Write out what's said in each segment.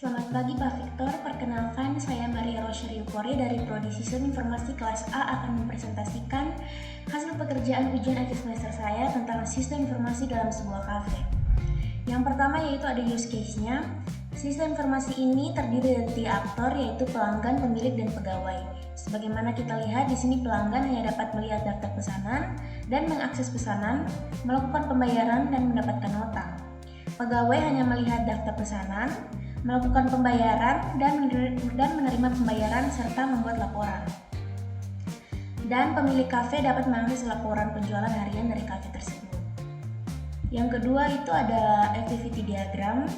Selamat pagi Pak Victor, perkenalkan saya Maria Rosyari Upori dari Prodi Sistem Informasi kelas A akan mempresentasikan hasil pekerjaan ujian akhir semester saya tentang sistem informasi dalam sebuah kafe. Yang pertama yaitu ada use case-nya. Sistem informasi ini terdiri dari 3 aktor yaitu pelanggan, pemilik, dan pegawai. Sebagaimana kita lihat di sini pelanggan hanya dapat melihat daftar pesanan dan mengakses pesanan, melakukan pembayaran, dan mendapatkan nota. Pegawai hanya melihat daftar pesanan, melakukan pembayaran, dan menerima pembayaran serta membuat laporan. Dan pemilik kafe dapat mengakses laporan penjualan harian dari kafe tersebut. Yang kedua itu ada activity diagram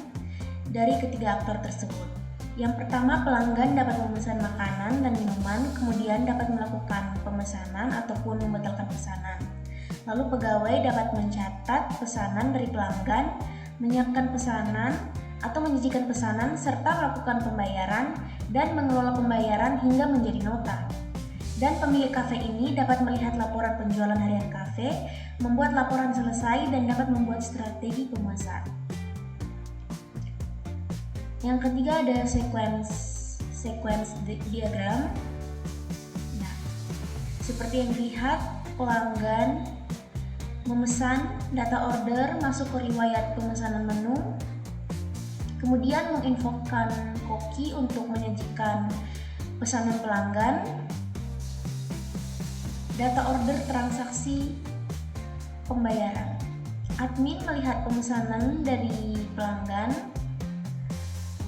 dari ketiga aktor tersebut. Yang pertama, pelanggan dapat memesan makanan dan minuman, kemudian dapat melakukan pemesanan ataupun membatalkan pesanan. Lalu pegawai dapat mencatat pesanan dari pelanggan, menyiapkan pesanan atau menyajikan pesanan serta melakukan pembayaran dan mengelola pembayaran hingga menjadi nota. Dan pemilik kafe ini dapat melihat laporan penjualan harian kafe, membuat laporan selesai dan dapat membuat strategi pemasaran. Yang ketiga ada sequence diagram. Nah, seperti yang dilihat, pelanggan memesan, data order masuk ke riwayat pemesanan menu, kemudian menginfokan koki untuk menyajikan pesanan pelanggan, data order transaksi pembayaran. Admin melihat pemesanan dari pelanggan,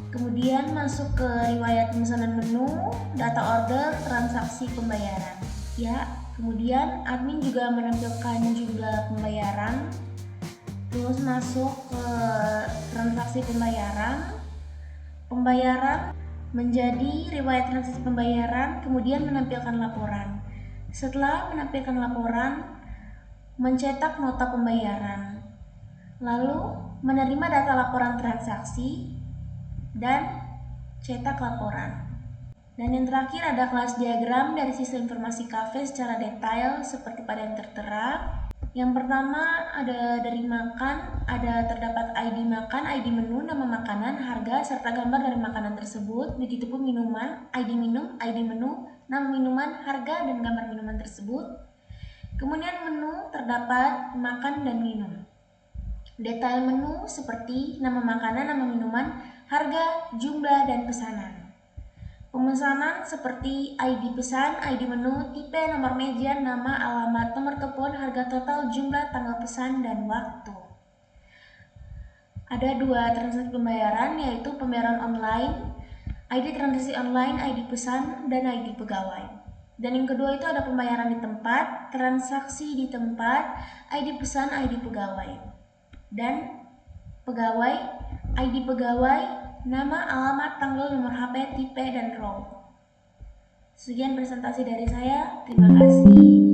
kemudian masuk ke riwayat pemesanan menu, data order transaksi pembayaran. Ya, kemudian admin juga menampilkan jumlah pembayaran, terus masuk ke transaksi pembayaran menjadi riwayat transaksi pembayaran, kemudian menampilkan laporan. Setelah menampilkan laporan, mencetak nota pembayaran, lalu menerima data laporan transaksi dan cetak laporan. Dan yang terakhir ada kelas diagram dari sistem informasi kafe secara detail seperti pada yang tertera. Yang pertama ada dari makan, terdapat ID makan, ID menu, nama makanan, harga, serta gambar dari makanan tersebut. Begitupun minuman, ID minum, ID menu, nama minuman, harga, dan gambar minuman tersebut. Kemudian menu terdapat makan dan minum. Detail menu seperti nama makanan, nama minuman, harga, jumlah, dan pesanan. Pemesanan seperti ID pesan, ID menu, tipe, nomor meja, nama, alamat, nomor telepon, harga total, jumlah, tanggal pesan, dan waktu. Ada 2 transaksi pembayaran yaitu pembayaran online, ID transaksi online, ID pesan, dan ID pegawai. Dan yang kedua itu ada pembayaran di tempat, transaksi di tempat, ID pesan, ID pegawai. Dan pegawai, ID pegawai, nama, alamat, tanggal, nomor HP, tipe, dan role. Sekian presentasi dari saya. Terima kasih.